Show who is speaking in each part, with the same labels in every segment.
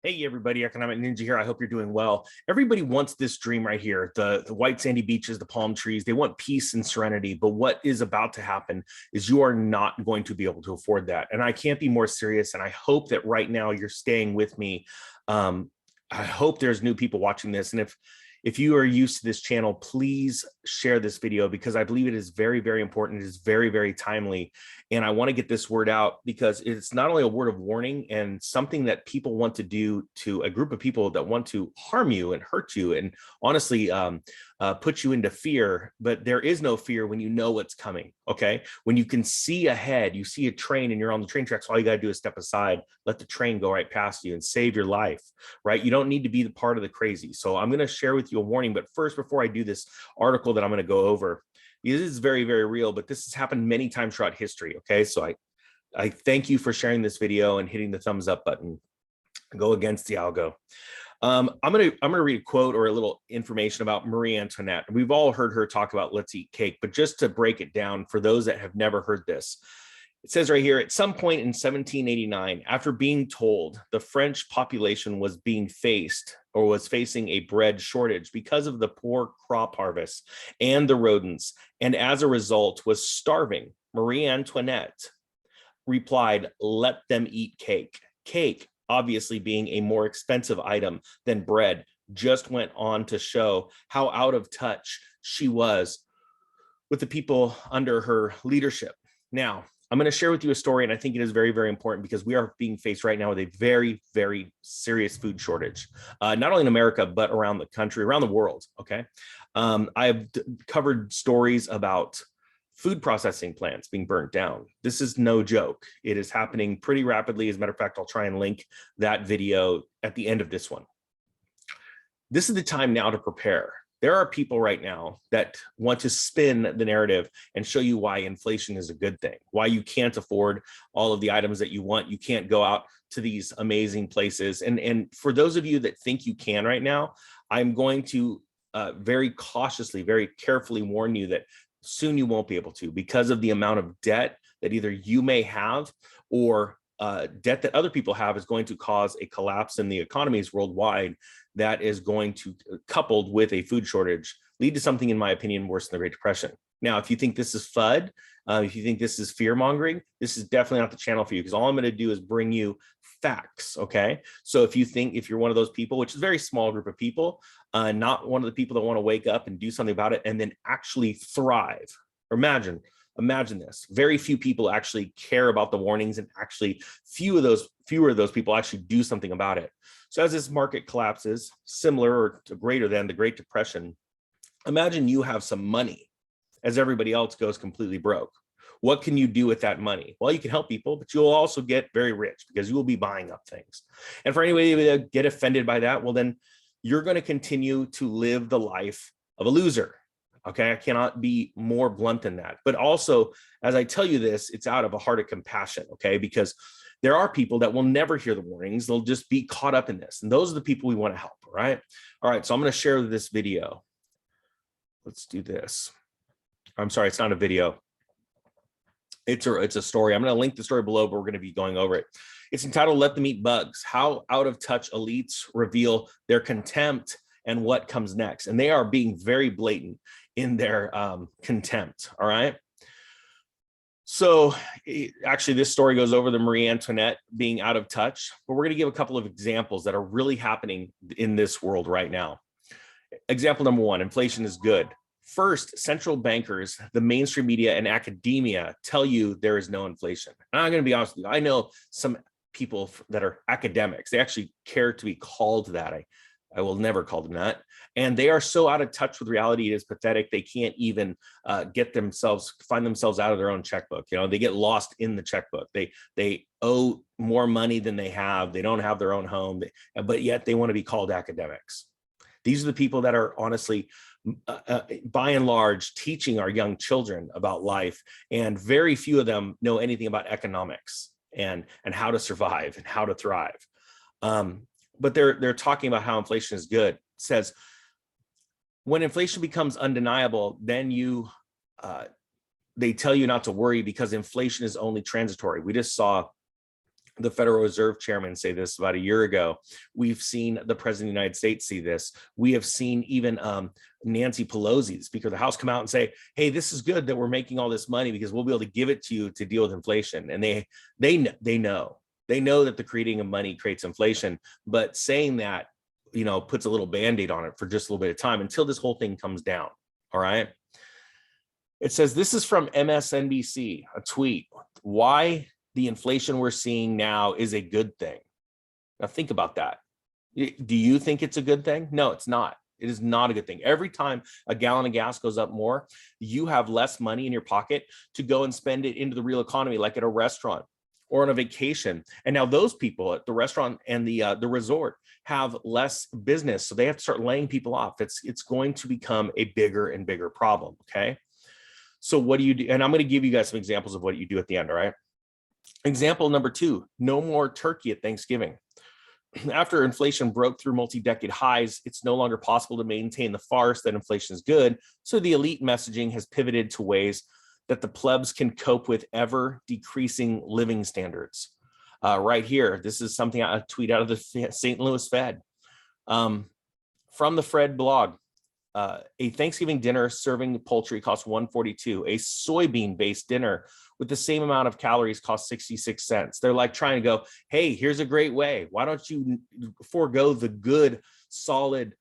Speaker 1: Hey everybody, Economic Ninja here. I hope you're doing well. Everybody wants this dream right here, the white sandy beaches, the palm trees. They want peace and serenity, but what is about to happen is you are not going to be able to afford that. And I can't be more serious, and I hope that right now you're staying with me. I hope there's new people watching this, and if you are used to this channel, please share this video because I believe it is very, very important. It is very, very timely. And I want to get this word out because it's not only a word of warning and something that people want to do to a group of people that want to harm you and hurt you and honestly put you into fear, but there is no fear when you know what's coming, okay? When you can see ahead, you see a train and you're on the train tracks, all you gotta do is step aside, let the train go right past you and save your life, right? You don't need to be the part of the crazy. So I'm gonna share with you a warning, but first, before I do this article that I'm gonna go over, this is very, very real, but this has happened many times throughout history, okay? So I thank you for sharing this video and hitting the thumbs up button. Go against the algo. I'm gonna read a quote or a little information about Marie Antoinette. We've all heard her talk about let's eat cake, but just to break it down for those that have never heard this, it says right here, at some point in 1789, after being told the French population was facing a bread shortage because of the poor crop harvest and the rodents, and as a result was starving, Marie Antoinette replied, "Let them eat cake." Cake, obviously being a more expensive item than bread, just went on to show how out of touch she was with the people under her leadership. Now, I'm going to share with you a story, and I think it is very, very important because we are being faced right now with a very, very serious food shortage, not only in America, but around the country, around the world, okay? I've covered stories about food processing plants being burnt down. This is no joke. It is happening pretty rapidly. As a matter of fact, I'll try and link that video at the end of this one. This is the time now to prepare. There are people right now that want to spin the narrative and show you why inflation is a good thing, why you can't afford all of the items that you want. You can't go out to these amazing places. And for those of you that think you can right now, I'm going to very cautiously, very carefully warn you that soon you won't be able to because of the amount of debt that either you may have or debt that other people have is going to cause a collapse in the economies worldwide that is going to, coupled with a food shortage, lead to something, in my opinion, worse than the Great Depression. Now, if you think this is FUD, if you think this is fear mongering, this is definitely not the channel for you because all I'm going to do is bring you facts, okay? So if you're one of those people, which is a very small group of people, not one of the people that want to wake up and do something about it and then actually thrive. Imagine this. Very few people actually care about the warnings, and actually fewer of those people actually do something about it. So as this market collapses, similar or to greater than the Great Depression, imagine you have some money as everybody else goes completely broke. What can you do with that money? Well, you can help people, but you'll also get very rich because you will be buying up things. And for anybody that get offended by that, well, then you're going to continue to live the life of a loser. Okay, I cannot be more blunt than that. But also, as I tell you this, it's out of a heart of compassion, okay? Because there are people that will never hear the warnings. They'll just be caught up in this. And those are the people we want to help, right? All right, so I'm going to share this video. Let's do this. I'm sorry, it's not a video. It's a story. I'm going to link the story below, but we're going to be going over it. It's entitled, "Let Them Eat Bugs, How Out of Touch Elites Reveal Their Contempt and What Comes Next." And they are being very blatant in their contempt, all right? So actually, this story goes over the Marie Antoinette being out of touch, but we're going to give a couple of examples that are really happening in this world right now. Example number one, inflation is good. First, central bankers, the mainstream media, and academia tell you there is no inflation. And I'm going to be honest with you. I know some people that are academics. They actually care to be called that. I will never call them that. And they are so out of touch with reality, it is pathetic. They can't even find themselves out of their own checkbook. You know, they get lost in the checkbook. They owe more money than they have. They don't have their own home, but yet they want to be called academics. These are the people that are honestly, by and large, teaching our young children about life. And very few of them know anything about economics and how to survive and how to thrive. But they're talking about how inflation is good. It says, when inflation becomes undeniable, then they tell you not to worry because inflation is only transitory. We just saw the Federal Reserve Chairman say this about a year ago. We've seen the President of the United States see this. We have seen even Nancy Pelosi, the Speaker of the House, come out and say, hey, this is good that we're making all this money because we'll be able to give it to you to deal with inflation. And they know that the creating of money creates inflation, but saying that, puts a little Band-Aid on it for just a little bit of time until this whole thing comes down. All right. It says, this is from MSNBC, a tweet. Why the inflation we're seeing now is a good thing. Now think about that. Do you think it's a good thing? No, it's not. It is not a good thing. Every time a gallon of gas goes up more, you have less money in your pocket to go and spend it into the real economy, like at a restaurant or on a vacation. And now those people at the restaurant and the resort have less business, so they have to start laying people off. It's going to become a bigger and bigger problem. Okay. So what do you do? And I'm going to give you guys some examples of what you do at the end. All right. Example number 2, no more turkey at Thanksgiving. After inflation broke through multi-decade highs, it's no longer possible to maintain the farce that inflation is good. So the elite messaging has pivoted to ways that the plebs can cope with ever decreasing living standards. Right here, this is something I tweet out of the St. Louis Fed. From the Fred blog, a Thanksgiving dinner serving poultry costs $1.42. A soybean-based dinner with the same amount of calories costs 66 cents. They're like trying to go, hey, here's a great way. Why don't you forego the good, solid,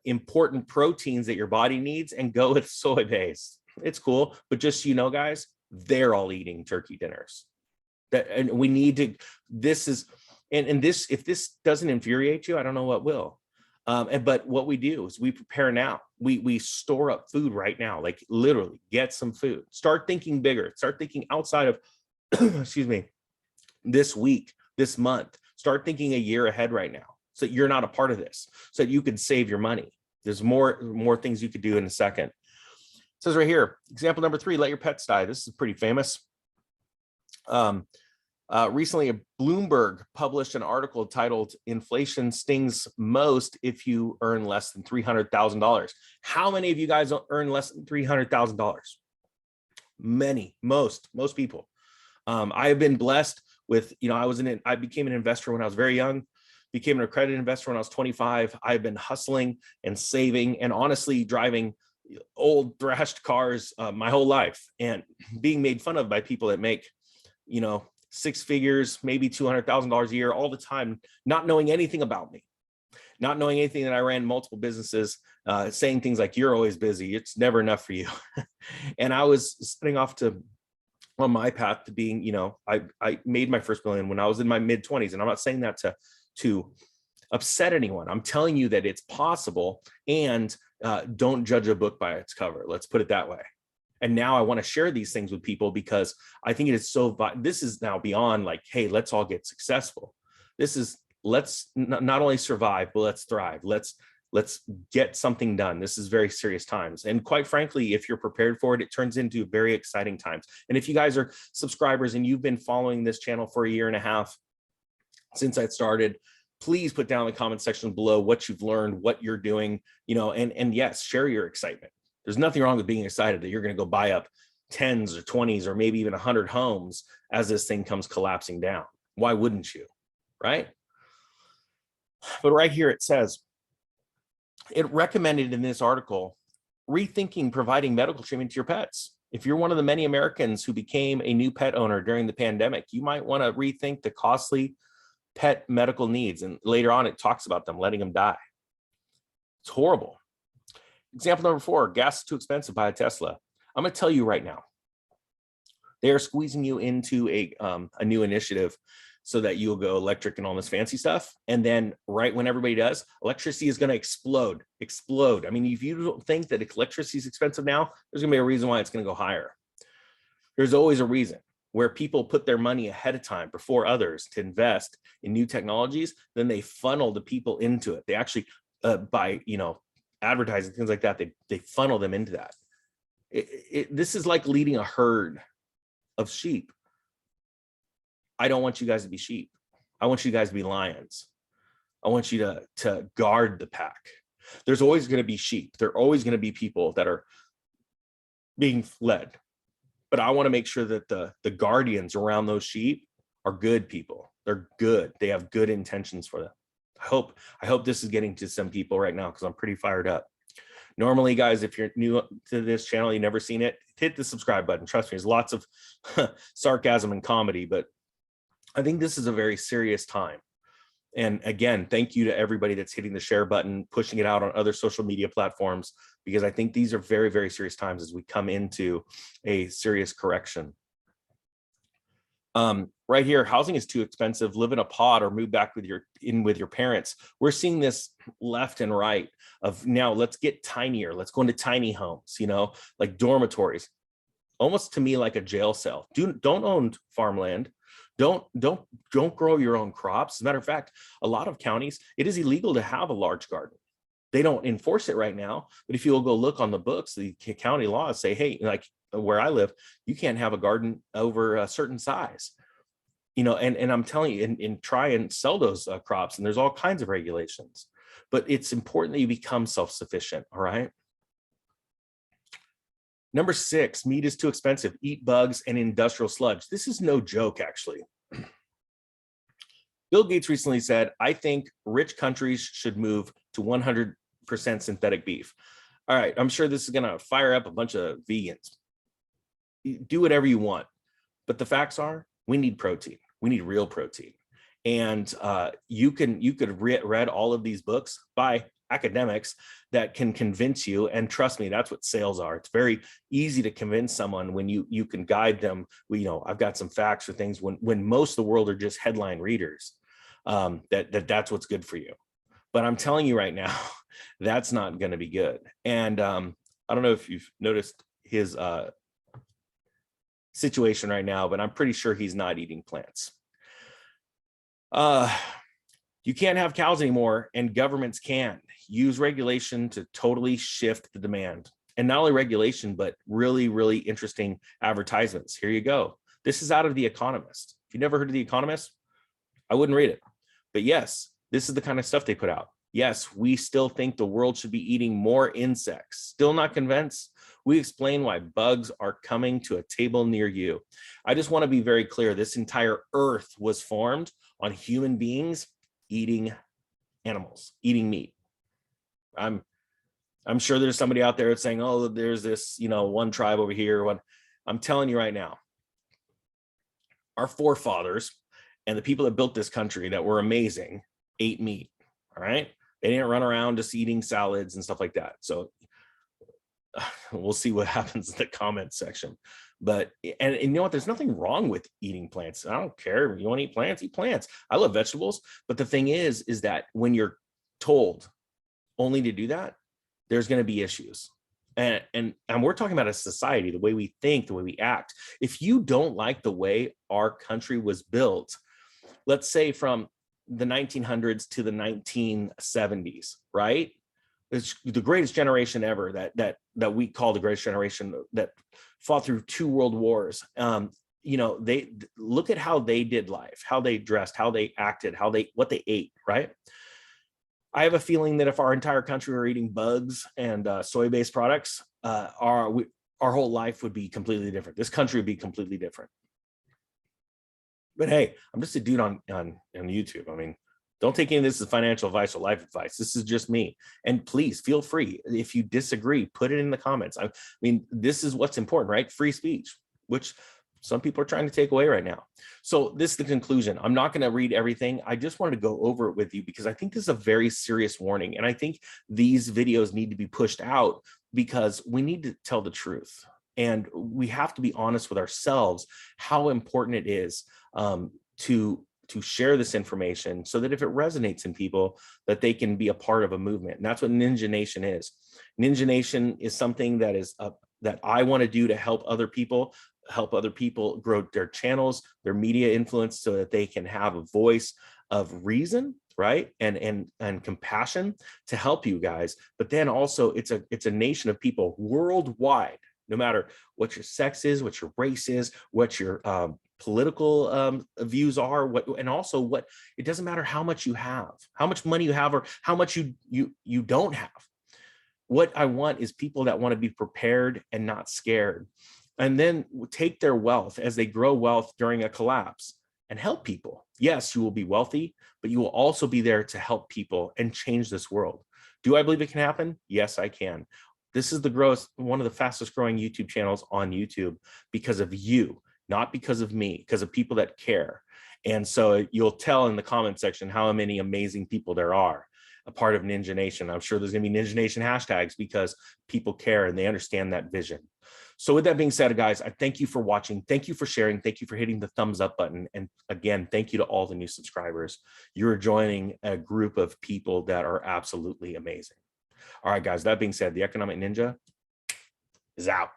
Speaker 1: important proteins that your body needs and go with soy-based? It's cool, but just so you know, guys, they're all eating turkey dinners. And we need to. This is, and this, if this doesn't infuriate you, I don't know what will. But what we do is we prepare now. We store up food right now, like literally get some food. Start thinking bigger. Start thinking outside of, excuse me, this week, this month. Start thinking a year ahead right now, so that you're not a part of this, so that you can save your money. There's more things you could do in a second. It says right here, example number 3, let your pets die. This is pretty famous. Recently, Bloomberg published an article titled "Inflation Stings Most If You Earn Less Than $300,000." How many of you guys earn less than $300,000? Many, most people. I have been blessed with, I became an investor when I was very young, became an accredited investor when I was 25. I've been hustling and saving and honestly driving old thrashed cars my whole life and being made fun of by people that make, 6 figures, maybe $200,000 a year all the time, not knowing anything about me, not knowing anything that I ran multiple businesses, saying things like, you're always busy, it's never enough for you. And I was setting off on my path to being, I made my first million when I was in my mid 20s. And I'm not saying that to upset anyone. I'm telling you that it's possible, and don't judge a book by its cover. Let's put it that way. And now I want to share these things with people because I think it is this is now beyond like, hey, let's all get successful. This is, let's not only survive, but let's thrive. Let's get something done. This is very serious times. And quite frankly, if you're prepared for it, it turns into very exciting times. And if you guys are subscribers and you've been following this channel for a year and a half since I started, please put down in the comment section below what you've learned, what you're doing, and yes, share your excitement. There's nothing wrong with being excited that you're going to go buy up 10s or 20s or maybe even 100 homes as this thing comes collapsing down. Why wouldn't you? Right? But right here it says, it recommended in this article, rethinking providing medical treatment to your pets. If you're one of the many Americans who became a new pet owner during the pandemic, you might want to rethink the costly pet medical needs. And later on, it talks about them letting them die. It's horrible. Example number 4, gas is too expensive, buy a Tesla. I'm going to tell you right now, they are squeezing you into a new initiative so that you'll go electric and all this fancy stuff. And then right when everybody does, electricity is going to explode. I mean, if you don't think that electricity is expensive now, there's going to be a reason why it's going to go higher. There's always a reason where people put their money ahead of time before others to invest in new technologies. Then they funnel the people into it. They actually, by, advertising, things like that, they funnel them into that. This is like leading a herd of sheep. I don't want you guys to be sheep. I want you guys to be lions. I want you to guard the pack. There's always going to be sheep. There are always going to be people that are being led. But I want to make sure that the guardians around those sheep are good people. They're good. They have good intentions for them. I hope this is getting to some people right now because I'm pretty fired up. Normally, guys, if you're new to this channel, you've never seen it, hit the subscribe button. Trust me, there's lots of sarcasm and comedy, but I think this is a very serious time. And again, thank you to everybody that's hitting the share button, pushing it out on other social media platforms, because I think these are very, very serious times as we come into a serious correction. Right here, housing is too expensive. Live in a pod or move back with your parents. We're seeing this left and right of now. Let's get tinier. Let's go into tiny homes. You know, like dormitories. Almost to me like a jail cell. Don't own farmland. Don't grow your own crops. As a matter of fact, a lot of counties, it is illegal to have a large garden. They don't enforce it right now, but if you'll go look on the books, the county laws say, hey, like where I live, you can't have a garden over a certain size. You know, and I'm telling you, and try and sell those crops, and there's all kinds of regulations, but it's important that you become self-sufficient. All right. Number 6, meat is too expensive. Eat bugs and industrial sludge. This is no joke, actually. Bill Gates recently said, I think rich countries should move to 100% synthetic beef. All right, I'm sure this is going to fire up a bunch of vegans. Do whatever you want. But the facts are, we need protein. We need real protein. And you could read all of these books by academics that can convince you, and trust me, that's what sales are. It's very easy to convince someone when you can guide them. You know, I've got some facts or things when most of the world are just headline readers, that's what's good for you. But I'm telling you right now, that's not going to be good. And I don't know if you've noticed his situation right now, but I'm pretty sure he's not eating plants. You can't have cows anymore, and governments can use regulation to totally shift the demand. And not only regulation, but really, really interesting advertisements. Here you go. This is out of The Economist. If you never heard of The Economist, I wouldn't read it. But yes, this is the kind of stuff they put out. Yes, we still think the world should be eating more insects. Still not convinced? We explain why bugs are coming to a table near you. I just want to be very clear. This entire earth was formed on human beings eating animals, eating meat. I'm sure there's somebody out there that's saying, oh, there's this, you know, one tribe over here. What I'm telling you right now, our forefathers and the people that built this country that were amazing ate meat. All right. They didn't run around just eating salads and stuff like that. So we'll see what happens in the comments section. But and you know what, there's nothing wrong with eating plants. I don't care if you want to eat plants, eat plants. I love vegetables. But the thing is that when you're told only to do that, there's going to be issues. And we're talking about a society, the way we think, the way we act. If you don't like the way our country was built, let's say from the 1900s to the 1970s, right? It's the greatest generation ever that we call the greatest generation, that fought through 2 world wars. You know, they look at how they did life, how they dressed, how they acted, what they ate, right? I have a feeling that if our entire country were eating bugs and soy-based products, our whole life would be completely different. This country would be completely different. But hey, I'm just a dude on YouTube. I mean, don't take any of this as financial advice or life advice. This is just me. And please feel free. If you disagree, put it in the comments. I mean, this is what's important, right? Free speech, which some people are trying to take away right now. So this is the conclusion. I'm not going to read everything. I just wanted to go over it with you because I think this is a very serious warning. And I think these videos need to be pushed out because we need to tell the truth. And we have to be honest with ourselves how important it is to share this information so that if it resonates in people, that they can be a part of a movement. And that's what Ninja Nation is. Ninja Nation is something that is that I want to do to help other people grow their channels, their media influence, so that they can have a voice of reason, right? And compassion to help you guys. But then also it's a nation of people worldwide, no matter what your sex is, what your race is, what your political views are, and also what, it doesn't matter how much you have, how much money you have, or how much you don't have. What I want is people that want to be prepared and not scared, and then take their wealth as they grow wealth during a collapse and help people. Yes, you will be wealthy, but you will also be there to help people and change this world. Do I believe it can happen? Yes, I can. This is one of the fastest growing YouTube channels on YouTube because of you, not because of me, because of people that care. And so you'll tell in the comment section how many amazing people there are a part of Ninja Nation. I'm sure there's going to be Ninja Nation hashtags because people care and they understand that vision. So with that being said, guys, I thank you for watching. Thank you for sharing. Thank you for hitting the thumbs up button. And again, thank you to all the new subscribers. You're joining a group of people that are absolutely amazing. All right, guys, that being said, the Economic Ninja is out.